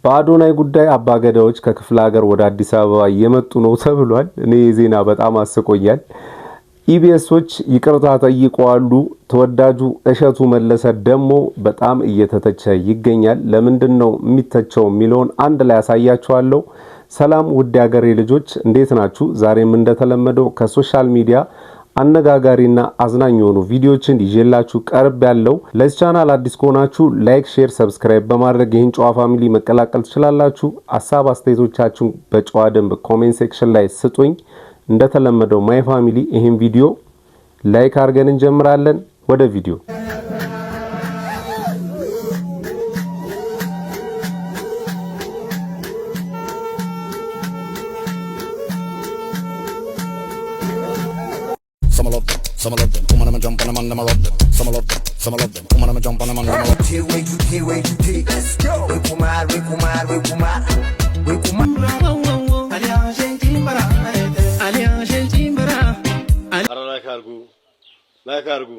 በአዶናይ ጉዳይ አባገዳዎች ከክፍለ ሀገር ወደ አዲስ አበባ እየመጡ ነው ተብሏል። እኔ ዜና በጣም አስቆያል። ኢቢኤሶች ይቅርታ ጠይቀዋሉ። ተወዳጁ እሸቱ መለሰ ደግሞ በጣም እየተተቸ ይገኛል። ለምንድነው የሚተቸው ሚሊዮን አንድ ላይ ያሳያችኋለሁ። ሰላም ውድ ሀገሬ ልጆች እንዴት ናችሁ? ዛሬም እንደተለመደው ከሶሻል ሚዲያ አነጋጋሪና አዝናኝ የሆኑ ቪዲዮዎችን ይዤላችሁ ቀርብ ያለው። ለዚህ ቻናል አዲስ ከሆናችሁ ላይክ፣ ሼር፣ ሰብስክራይብ በማድረግ ይህን ጨዋ ፋሚሊ መቀላቀል ትችላላችሁ። ሐሳብ አስተያየቶቻችሁን በጨዋ ደንብ ኮሜንት ሴክሽን ላይ ስጡኝ። እንደተለመደው ማይ ፋሚሊ ይህን ቪዲዮ ላይክ አድርገን እንጀምራለን። ወደ ቪዲዮ Some of them, come on and jump on them and them rock them. Some of them, come on and jump on them and them rock them. Wait, let's go. We kumar. ላይክ አርጉ።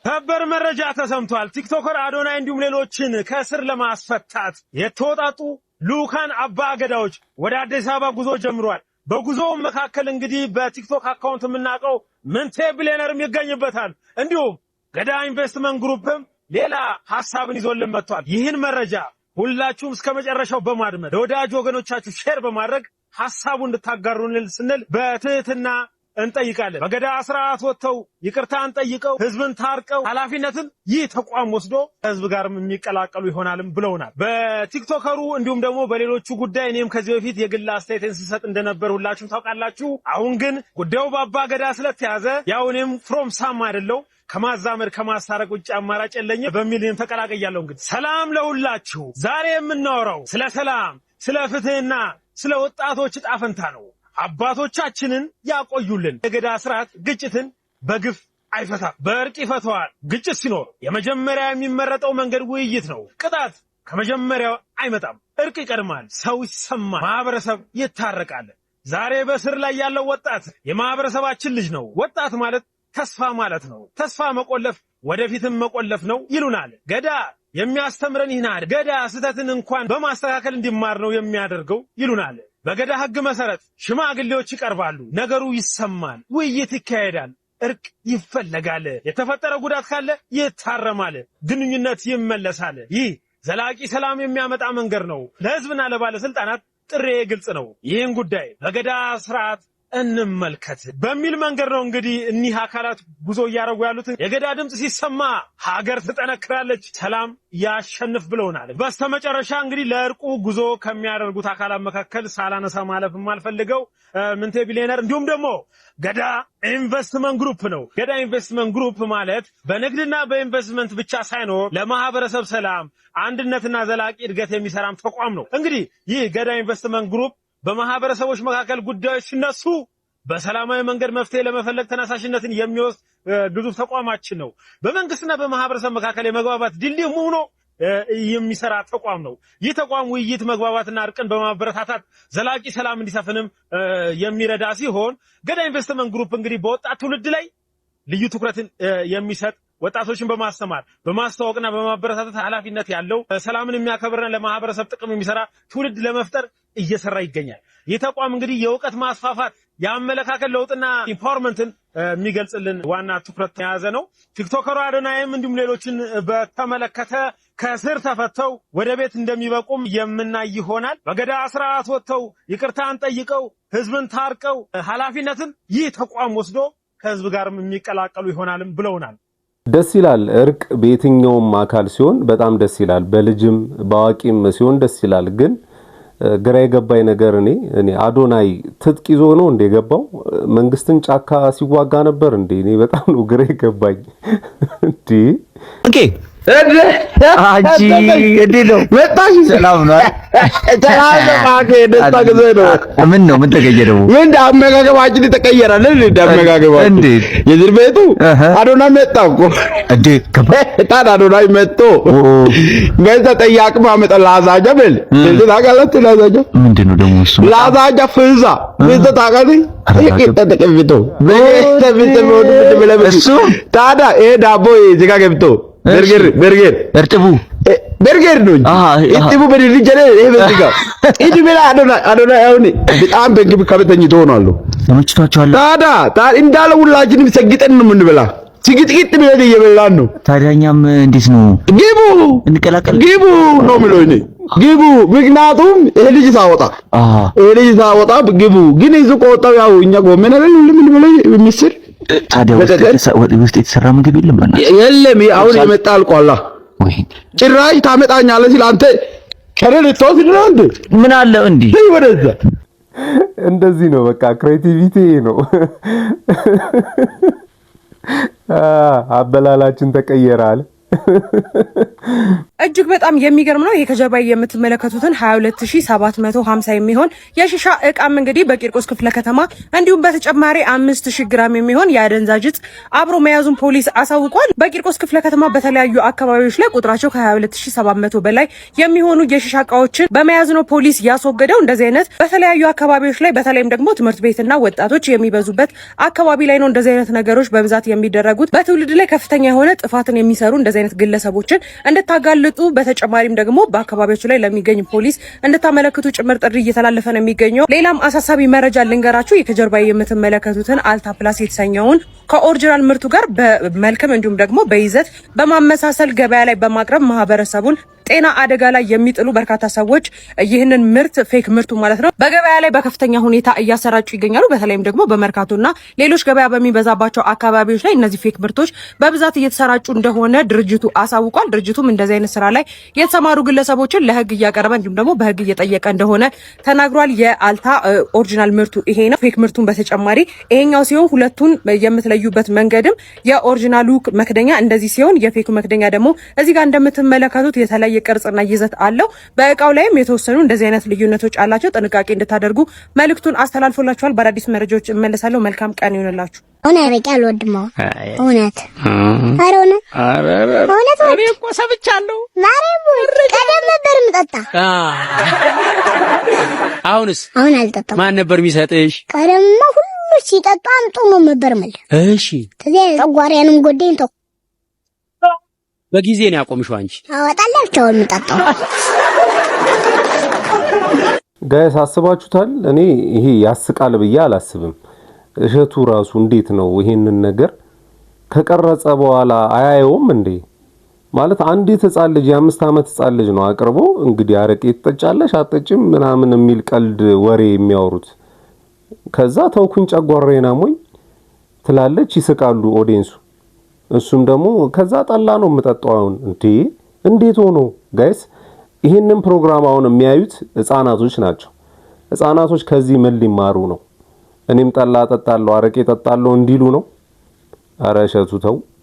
ሰበር መረጃ ተሰምቷል። ቲክቶከር አዶናይ እንዲሁም ሌሎችን ከእስር ለማስፈታት የተወጣጡ ልኡካን አባገዳዎች ወደ አዲስ አበባ ጉዞ ጀምሯል። በጉዞው መካከል እንግዲህ በቲክቶክ አካውንት የምናውቀው ምንቴ ቢሊየነርም ይገኝበታል። እንዲሁም ገዳ ኢንቨስትመንት ግሩፕም ሌላ ሐሳብን ይዞልን መጥቷል። ይህን መረጃ ሁላችሁም እስከመጨረሻው በማድመጥ ለወዳጅ ወገኖቻችሁ ሼር በማድረግ ሐሳቡን እንድታጋሩልን ስንል በትህትና እንጠይቃለን። በገዳ ስርዓት ወጥተው ይቅርታን ጠይቀው ህዝብን ታርቀው ኃላፊነትን ይህ ተቋም ወስዶ ህዝብ ጋርም የሚቀላቀሉ ይሆናልም ብለውናል። በቲክቶከሩ እንዲሁም ደግሞ በሌሎቹ ጉዳይ እኔም ከዚህ በፊት የግል አስተያየትን ስሰጥ እንደነበር ሁላችሁም ታውቃላችሁ። አሁን ግን ጉዳዩ በአባ ገዳ ስለተያዘ ያው እኔም ፍሮም ሳም አይደለው ከማዛመድ ከማሳረቅ ውጭ አማራጭ የለኝም በሚል እኔም ተቀላቀያለሁ። እንግዲህ ሰላም ለሁላችሁ። ዛሬ የምናወራው ስለ ሰላም፣ ስለ ፍትህና ስለ ወጣቶች ዕጣ ፈንታ ነው። አባቶቻችንን ያቆዩልን። የገዳ ስርዓት ግጭትን በግፍ አይፈታም፣ በእርቅ ይፈታዋል። ግጭት ሲኖር የመጀመሪያ የሚመረጠው መንገድ ውይይት ነው። ቅጣት ከመጀመሪያው አይመጣም፣ እርቅ ይቀድማል። ሰው ይሰማል፣ ማህበረሰብ ይታረቃል። ዛሬ በስር ላይ ያለው ወጣት የማህበረሰባችን ልጅ ነው። ወጣት ማለት ተስፋ ማለት ነው። ተስፋ መቆለፍ ወደፊትም መቆለፍ ነው ይሉናል። ገዳ የሚያስተምረን ይህን ገዳ ስህተትን እንኳን በማስተካከል እንዲማር ነው የሚያደርገው ይሉናል። በገዳ ህግ መሰረት ሽማግሌዎች ይቀርባሉ፣ ነገሩ ይሰማል፣ ውይይት ይካሄዳል፣ እርቅ ይፈለጋል። የተፈጠረ ጉዳት ካለ ይታረማል፣ ግንኙነት ይመለሳል። ይህ ዘላቂ ሰላም የሚያመጣ መንገድ ነው። ለህዝብና ለባለስልጣናት ጥሬ ግልጽ ነው። ይህን ጉዳይ በገዳ ስርዓት እንመልከት በሚል መንገድ ነው እንግዲህ እኒህ አካላት ጉዞ እያደረጉ ያሉት። የገዳ ድምጽ ሲሰማ ሀገር ትጠነክራለች፣ ሰላም ያሸንፍ ብለውናል። በስተመጨረሻ እንግዲህ ለእርቁ ጉዞ ከሚያደርጉት አካላት መካከል ሳላነሳ ማለፍ የማልፈልገው ምንቴ ቢሊየነር እንዲሁም ደግሞ ገዳ ኢንቨስትመንት ግሩፕ ነው። ገዳ ኢንቨስትመንት ግሩፕ ማለት በንግድና በኢንቨስትመንት ብቻ ሳይኖር ለማህበረሰብ ሰላም፣ አንድነትና ዘላቂ እድገት የሚሰራም ተቋም ነው። እንግዲህ ይህ ገዳ ኢንቨስትመንት ግሩፕ በማህበረሰቦች መካከል ጉዳዮች ሲነሱ በሰላማዊ መንገድ መፍትሄ ለመፈለግ ተነሳሽነትን የሚወስድ ግዙፍ ተቋማችን ነው። በመንግስትና በማህበረሰብ መካከል የመግባባት ድልድይ ሆኖ የሚሰራ ተቋም ነው። ይህ ተቋም ውይይት፣ መግባባትና እርቅን በማበረታታት ዘላቂ ሰላም እንዲሰፍንም የሚረዳ ሲሆን ገዳ ኢንቨስትመንት ግሩፕ እንግዲህ በወጣት ትውልድ ላይ ልዩ ትኩረትን የሚሰጥ ወጣቶችን በማስተማር በማስተዋወቅና በማበረታታት ኃላፊነት ያለው ሰላምን የሚያከብርና ለማህበረሰብ ጥቅም የሚሰራ ትውልድ ለመፍጠር እየሰራ ይገኛል። ይህ ተቋም እንግዲህ የእውቀት ማስፋፋት፣ የአመለካከት ለውጥና ኢምፓወርመንትን የሚገልጽልን ዋና ትኩረት የያዘ ነው። ቲክቶከሩ አዶናይም እንዲሁም ሌሎችን በተመለከተ ከስር ተፈተው ወደ ቤት እንደሚበቁም የምናይ ይሆናል። በገዳ ስርዓት ወጥተው ይቅርታን ጠይቀው ህዝብን ታርቀው ኃላፊነትን ይህ ተቋም ወስዶ ከህዝብ ጋርም የሚቀላቀሉ ይሆናልም ብለውናል። ደስ ይላል። እርቅ በየትኛውም አካል ሲሆን በጣም ደስ ይላል። በልጅም በአዋቂም ሲሆን ደስ ይላል። ግን ግራ የገባኝ ነገር እኔ አዶናይ ትጥቅ ይዞ ነው እንደ የገባው? መንግስትን ጫካ ሲዋጋ ነበር እንዴ? እኔ በጣም ነው ግራ የገባኝ እንዴ። ኦኬ አጂ እዲዶ መጣሽ? ሰላም ነው። ምን ነው ምን ተቀየረ? ምን አመጋገባችን ተቀየራል እንዴ? አመጋገባችን እንዴት? የዝር ቤቱ አዶናይ መጣ እኮ እንዴ? ከበታን አዶናይ መጥቶ ገዛ ጠያቅ ማመጣ ላዛጃ በል እንዴ? ታውቃለህ? ላዛጃ ምንድነው ደግሞ እሱ? ላዛጃ ፍዛ ምን ታውቃለህ? ተቀብቶ እሱ ታዲያ ይሄ ዳቦ እዚህ ጋር ገብቶ በርገር እርጥቡ በርገር ነው እጥቡ በድርጅት ይሄ በዚጋ እዲ ቢላ አዶና ያውኒ በጣም በግብ ከበተኝቶ ሆኗል ተመችቷቸዋል ታዳ እንዳለ ሁላችንም ሰግጠን ነው የምንበላ ሲግጥግጥ ቢሆን እየበላን ነው ታዲያኛም እንዴት ነው ግቡ እንቀላቀል ግቡ ነው ምሎኝ ግቡ ምክንያቱም ይሄ ልጅ ታወጣ ግቡ ግን ይዞ ቆጣው ያው እኛ ጎመን አይደል ምን ብለው ምስር ታዲያ ውስጥ የተሰራ ምግብ የለም አሁን የመጣ አልቋላ ወይ ጭራሽ ታመጣኛለህ ሲል አንተ ከረል ተወስድ ነው እንዴ ምን አለ እንዴ ወደዛ እንደዚህ ነው በቃ ክሬቲቪቲ ነው አበላላችን ተቀየራል እጅግ በጣም የሚገርም ነው። ይሄ ከጀርባ የምትመለከቱትን 22750 የሚሆን የሺሻ እቃም እንግዲህ በቂርቆስ ክፍለ ከተማ እንዲሁም በተጨማሪ 5000 ግራም የሚሆን የአደንዛዥ ዕፅ አብሮ መያዙን ፖሊስ አሳውቋል። በቂርቆስ ክፍለ ከተማ በተለያዩ አካባቢዎች ላይ ቁጥራቸው ከ22700 በላይ የሚሆኑ የሺሻ እቃዎችን በመያዝ ነው ፖሊስ ያስወገደው። እንደዚህ አይነት በተለያዩ አካባቢዎች ላይ በተለይም ደግሞ ትምህርት ቤትና ወጣቶች የሚበዙበት አካባቢ ላይ ነው እንደዚህ አይነት ነገሮች በብዛት የሚደረጉት። በትውልድ ላይ ከፍተኛ የሆነ ጥፋትን የሚሰሩ እንደዚህ አይነት ግለሰቦችን እንድታጋልጡ በተጨማሪም ደግሞ በአካባቢዎች ላይ ለሚገኝ ፖሊስ እንድታመለክቱ ጭምር ጥሪ እየተላለፈ ነው የሚገኘው። ሌላም አሳሳቢ መረጃ ልንገራችሁ። የከጀርባ የምትመለከቱትን አልታ ፕላስ የተሰኘውን ከኦሪጂናል ምርቱ ጋር በመልክም እንዲሁም ደግሞ በይዘት በማመሳሰል ገበያ ላይ በማቅረብ ማህበረሰቡን ጤና አደጋ ላይ የሚጥሉ በርካታ ሰዎች ይህንን ምርት ፌክ ምርቱ ማለት ነው በገበያ ላይ በከፍተኛ ሁኔታ እያሰራጩ ይገኛሉ። በተለይም ደግሞ በመርካቶና ሌሎች ገበያ በሚበዛባቸው አካባቢዎች ላይ እነዚህ ፌክ ምርቶች በብዛት እየተሰራጩ እንደሆነ ድርጅቱ አሳውቋል። ድርጅቱም እንደዚህ አይነት ስራ ላይ የተሰማሩ ግለሰቦችን ለህግ እያቀረበ እንዲሁም ደግሞ በህግ እየጠየቀ እንደሆነ ተናግሯል። የአልታ ኦሪጂናል ምርቱ ይሄ ነው። ፌክ ምርቱን በተጨማሪ ይሄኛው ሲሆን ሁለቱን የምትለዩበት መንገድም የኦሪጂናሉ መክደኛ እንደዚህ ሲሆን የፌኩ መክደኛ ደግሞ እዚህ ጋር እንደምትመለከቱት የተለየ ቅርጽና ይዘት አለው። በእቃው ላይም የተወሰኑ እንደዚህ አይነት ልዩነቶች አላቸው። ጥንቃቄ እንድታደርጉ መልእክቱን አስተላልፎላችኋል። በአዳዲስ መረጃዎች እመለሳለሁ። መልካም ቀን ይሁንላችሁ። አረቄ አልወድም። እውነት እኔ እኮ ሰብቻለሁ። ቀደም ነበር የምጠጣ። አሁን አልጠጣም። ማን ነበር የሚሰጥሽ? ቀደምማ ሁሉ ሲጠጣ አምጡ ነው ነበር ማለት። እሺ ተዚያ ጨጓራዬንም ጎዴን ተው። በጊዜ ነው ያቆምሽው አንቺ። አወጣላችሁ የምጠጣው ጋይስ አስባችሁታል? እኔ ይሄ ያስቃል ብዬ አላስብም። እሸቱ ራሱ እንዴት ነው ይሄንን ነገር ከቀረጸ በኋላ አያየውም እንዴ? ማለት አንዲት ህፃን ልጅ የ5 ዓመት ህፃን ልጅ ነው አቅርቦ እንግዲህ አረቄ ትጠጫለሽ አትጠጭም ምናምን የሚል ቀልድ ወሬ የሚያወሩት። ከዛ ተውኩኝ ጨጓራዬን አሞኝ ትላለች፣ ይስቃሉ ኦዲየንሱ። እሱም ደግሞ ከዛ ጠላ ነው የምጠጣው። አሁን እንዴት ሆኖ ጋይስ? ይሄንን ፕሮግራም አሁን የሚያዩት ህፃናቶች ናቸው። ህፃናቶች ከዚህ ምን ሊማሩ ነው? እኔም ጠላ ጠጣለሁ አረቄ ጠጣለሁ እንዲሉ ነው? አረ እሸቱ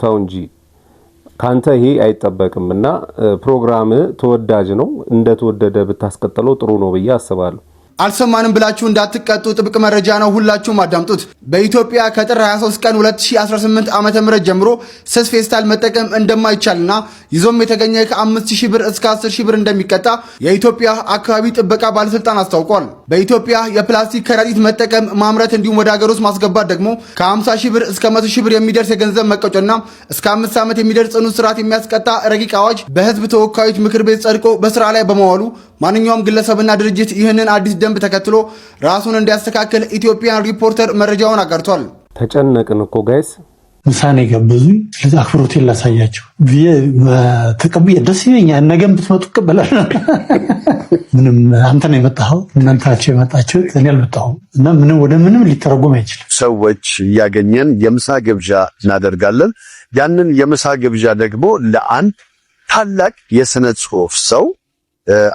ተው እንጂ ካንተ ይሄ አይጠበቅምና ፕሮግራም ተወዳጅ ነው። እንደተወደደ ብታስቀጥለው ጥሩ ነው ብዬ አስባለሁ። አልሰማንም ብላችሁ እንዳትቀጡ ጥብቅ መረጃ ነው። ሁላችሁም አዳምጡት። በኢትዮጵያ ከጥር 23 ቀን 2018 ዓመተ ምህረት ጀምሮ ስስ ፌስታል መጠቀም እንደማይቻልና ይዞም የተገኘ ከ5000 ብር እስከ 10000 ብር እንደሚቀጣ የኢትዮጵያ አካባቢ ጥበቃ ባለስልጣን አስታውቋል። በኢትዮጵያ የፕላስቲክ ከረጢት መጠቀም፣ ማምረት እንዲሁም ወደ ሀገር ውስጥ ማስገባት ደግሞ ከ50000 ብር እስከ 100000 ብር የሚደርስ የገንዘብ መቀጮና እስከ 5 ዓመት የሚደርስ ጽኑ እስራት የሚያስቀጣ ረቂቅ አዋጅ በህዝብ ተወካዮች ምክር ቤት ጸድቆ በስራ ላይ በመዋሉ ማንኛውም ግለሰብና ድርጅት ይህንን አዲስ ደንብ ተከትሎ ራሱን እንዲያስተካክል ኢትዮጵያን ሪፖርተር መረጃውን አጋርቷል። ተጨነቅን እኮ ጋይስ። ምሳኔ ጋብዙኝ፣ ስለዚህ አክብሮቴን ላሳያቸው ተቀብዬ ደስ ይለኛል። ነገም ብትመጡ እቀበላለሁ። ምንም አንተ ነው የመጣኸው፣ እናንተ ናችሁ የመጣችሁት፣ እኔ አልመጣሁም እና ምንም ወደ ምንም ሊተረጎም አይችልም። ሰዎች እያገኘን የምሳ ግብዣ እናደርጋለን። ያንን የምሳ ግብዣ ደግሞ ለአንድ ታላቅ የሥነ ጽሑፍ ሰው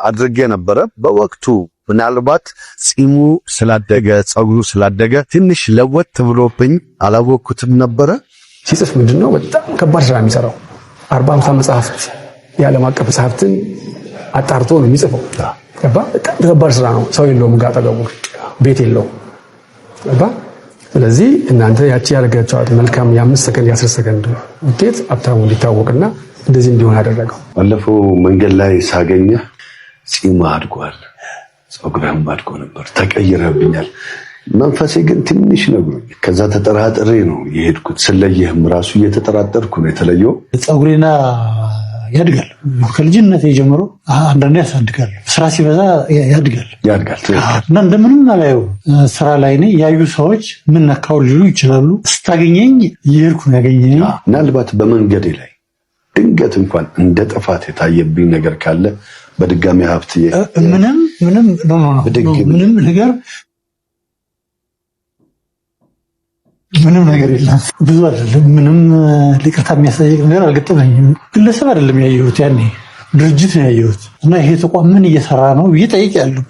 አድርጌ ነበረ። በወቅቱ ምናልባት ጺሙ ስላደገ ጸጉሩ ስላደገ ትንሽ ለወጥ ብሎብኝ አላወቅኩትም ነበረ። ሲጽፍ ምንድነው በጣም ከባድ ስራ የሚሰራው 40-50 መጽሐፍት የዓለም አቀፍ መጽሐፍትን አጣርቶ ነው የሚጽፈው። ገባ? በጣም ከባድ ስራ ነው። ሰው የለውም ጋር አጠገቡ፣ ቤት የለውም። ገባ? ስለዚህ እናንተ ያቺ ያደረጋችኋት መልካም የ5 ሰከንድ የ10 ሰከንድ ውጤት ሀብታሙ እንዲታወቅና እንደዚህ እንዲሆን አደረገው። ባለፈው መንገድ ላይ ሳገኘ ጺም አድጓል፣ ጸጉርህም አድጎ ነበር፣ ተቀይረህብኛል። መንፈሴ ግን ትንሽ ነግሮኝ ከዛ ተጠራጥሬ ነው የሄድኩት። ስለየህም ራሱ እየተጠራጠርኩ ነው የተለየው። ጸጉሬና ያድጋል። ከልጅነት ጀምሮ አንዳንዴ ያሳድጋል። ስራ ሲበዛ ያድጋል እና እንደምንም አላየው ስራ ላይ ነኝ። ያዩ ሰዎች ምን ነካው ሊሉ ይችላሉ። ስታገኘኝ ይሄርኩ ያገኘኝ ምናልባት በመንገዴ ላይ ድንገት እንኳን እንደ ጥፋት የታየብኝ ነገር ካለ በድጋሚ ሀብት ምንም ነገር የለም። ብዙ አይደለም። ምንም ሊቅርታ የሚያስጠይቅ ነገር አልገጠመኝም። ግለሰብ አይደለም ያየሁት፣ ያኔ ድርጅት ነው ያየሁት እና ይሄ ተቋም ምን እየሰራ ነው ብዬ ጠይቄያለሁ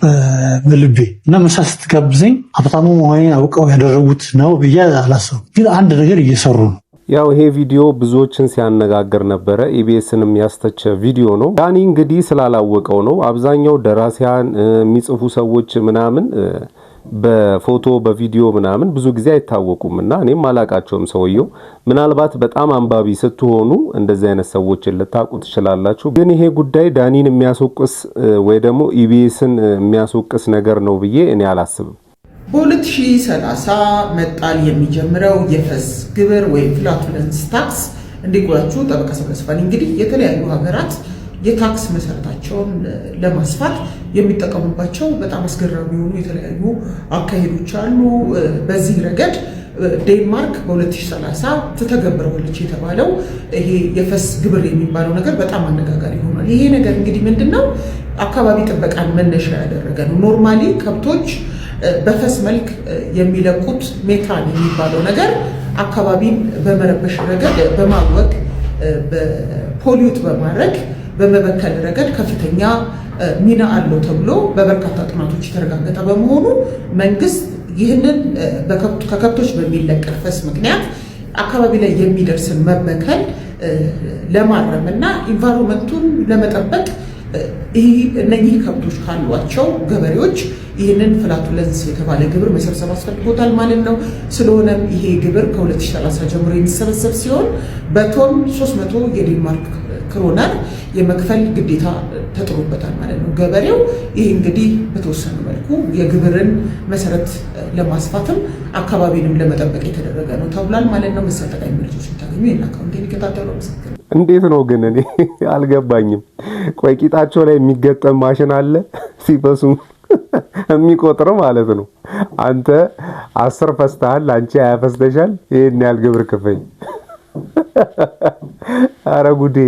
በልቤ እና ምሳ ስትጋብዘኝ ሀብታሙ መሆኔን አውቀው ያደረጉት ነው ብዬ አላሰብኩም። ግን አንድ ነገር እየሰሩ ነው። ያው ይሄ ቪዲዮ ብዙዎችን ሲያነጋግር ነበረ። ኢቢኤስንም ያስተቸ ቪዲዮ ነው። ዳኒ እንግዲህ ስላላወቀው ነው። አብዛኛው ደራሲያን የሚጽፉ ሰዎች ምናምን በፎቶ በቪዲዮ ምናምን ብዙ ጊዜ አይታወቁም እና እኔም አላቃቸውም። ሰውየው ምናልባት በጣም አንባቢ ስትሆኑ እንደዚህ አይነት ሰዎችን ልታውቁ ትችላላችሁ። ግን ይሄ ጉዳይ ዳኒን የሚያስወቅስ ወይ ደግሞ ኢቢኤስን የሚያስወቅስ ነገር ነው ብዬ እኔ አላስብም። በ2030 መጣል የሚጀምረው የፈስ ግብር ወይም ፍላቱለንስ ታክስ እንዲቆያችሁ ጠበቃ ሰብለስፋኒ እንግዲህ የተለያዩ ሀገራት የታክስ መሰረታቸውን ለማስፋት የሚጠቀሙባቸው በጣም አስገራሚ የሆኑ የተለያዩ አካሄዶች አሉ። በዚህ ረገድ ዴንማርክ በ2030 ትተገብረዋለች የተባለው ይሄ የፈስ ግብር የሚባለው ነገር በጣም አነጋጋሪ ሆኗል። ይሄ ነገር እንግዲህ ምንድነው? አካባቢ ጥበቃን መነሻ ያደረገ ነው። ኖርማሊ ከብቶች በፈስ መልክ የሚለቁት ሜታን የሚባለው ነገር አካባቢን በመረበሽ ረገድ በማወቅ በፖሊዩት በማድረግ በመበከል ረገድ ከፍተኛ ሚና አለው ተብሎ በበርካታ ጥናቶች የተረጋገጠ በመሆኑ መንግስት ይህንን ከከብቶች በሚለቀቅ ፈስ ምክንያት አካባቢ ላይ የሚደርስን መበከል ለማረም እና ኢንቫይሮንመንቱን ለመጠበቅ እነኚህ ከብቶች ካሏቸው ገበሬዎች ይህንን ፍላቱለንስ የተባለ ግብር መሰብሰብ አስፈልጎታል ማለት ነው። ስለሆነም ይሄ ግብር ከ2030 ጀምሮ የሚሰበሰብ ሲሆን በቶን 300 የዴንማርክ ክሮነር የመክፈል ግዴታ ተጥሮበታል ማለት ነው ገበሬው። ይህ እንግዲህ በተወሰነ መልኩ የግብርን መሰረት ለማስፋትም አካባቢንም ለመጠበቅ የተደረገ ነው ተብሏል ማለት ነው። መሰል ጠቃሚ መልሶች ታገኙ የናካው እንደሚከታተሉ መሰከረ። እንዴት ነው ግን እኔ አልገባኝም። ቆይ ቂጣቸው ላይ የሚገጠም ማሽን አለ ሲፈሱ የሚቆጥር ማለት ነው። አንተ 10 ፈስተሃል፣ አንቺ 20 ፈስተሻል፣ ይሄን ያህል ግብር ክፈይ። አረ ጉዴ!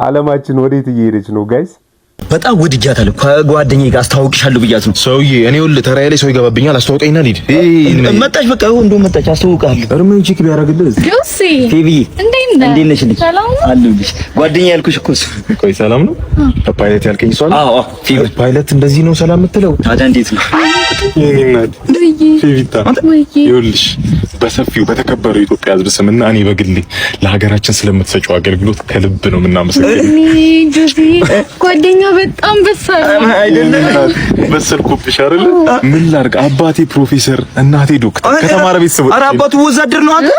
ዓለማችን ወዴት እየሄደች ነው ጋይስ? በጣም ወድጃታለሁ። ከጓደኛዬ ጋር አስተዋውቅሻለሁ ብያት ነው። ሰውዬ እኔ ሁሉ ተራዬ ላይ ሰው ይገባብኛል። አስተዋውቀኝና ልሂድ። መጣች፣ በቃ ይሁን እንደው መጣች። አስተዋውቃለሁ። እርምን ቺክ ቢያደርግልህ ጆሲ ፌቢ እንዴት ነሽ? ሰላም አለሁልሽ። ጓደኛዬ ያልኩሽ እኮ ቆይ፣ ሰላም ነው? ፓይለት ያልከኝ እሷ ነው? አዎ ፌቢ። ፓይለት እንደዚህ ነው ሰላም የምትለው? ታዲያ እንዴት ነው? ፌቢታ ይኸውልሽ፣ በሰፊው በተከበረው ኢትዮጵያ ሕዝብ ስምና እኔ በግሌ ለሀገራችን ስለምትሰጪው አገልግሎት ከልብ ነው የምናመሰግነው። ጆሲ ጓደኛ በጣም በሰልኩብሽ አይደል? ምን ላድርግ? አባቴ ፕሮፌሰር፣ እናቴ ዶክተር፣ ከተማረ ቤተሰብ። ኧረ አባቱ ወዛደር ነው አንተ።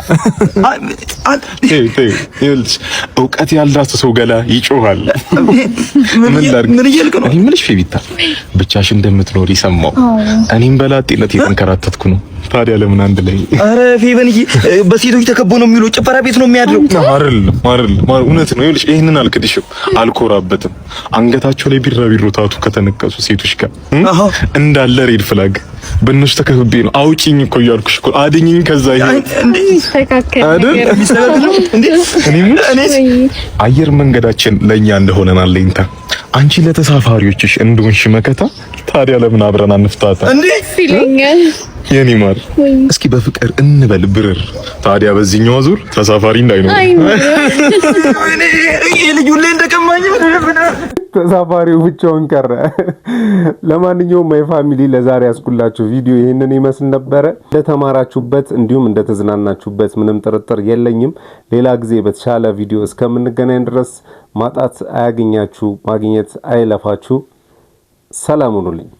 ይኸውልሽ እውቀት ያልዳሰ ሰው ገላ ይጮሃል። ምን ላድርግ? ምን እያልክ ነው? ምንሽ ፌቢታ ብቻሽ እንደምትኖሪ ሰማሁ። እኔም በላጤነት የተንከራተትኩ ነው። ታዲያ ለምን አንድ ላይ? ኧረ ፌበንዬ በሴቶች ተከቦ ነው የሚውለው፣ ጭፈራ ቤት ነው የሚያድረው። አይደለም እውነት ነው። ይኸውልሽ ይሄንን አልክድሽም፣ አልኮራበትም። አንገታቸው ላይ ቢራቢሮ ታቱ ከተነቀሱ ሴቶች ጋር እንዳለ ሬድ ፍላግ በእነሱ ተከብቤ ነው። አውጪኝ እኮ እያልኩሽ እኮ አድኝኝ። ከዛ ይሄ አየር መንገዳችን ለእኛ እንደሆነን አለኝታ፣ አንቺ ለተሳፋሪዎችሽ እንደሆንሽ መከታ። ታዲያ ለምን አብረን አንፍታታ እንዴ? ይለኛል የኔ ማር። እስኪ በፍቅር እንበል ብርር። ታዲያ በዚህኛው ዙር ተሳፋሪ እንዳይኖር የልጁ ላይ እንደቀማኝ ተሳፋሪው ብቻውን ቀረ። ለማንኛውም ማይ ፋሚሊ ለዛሬ ያስኩላችሁ ቪዲዮ ይሄንን ይመስል ነበረ። እንደተማራችሁበት እንዲሁም እንደተዝናናችሁበት ምንም ጥርጥር የለኝም። ሌላ ጊዜ በተሻለ ቪዲዮ እስከምንገናኝ ድረስ ማጣት አያገኛችሁ፣ ማግኘት አይለፋችሁ። ሰላም ሁኑልኝ።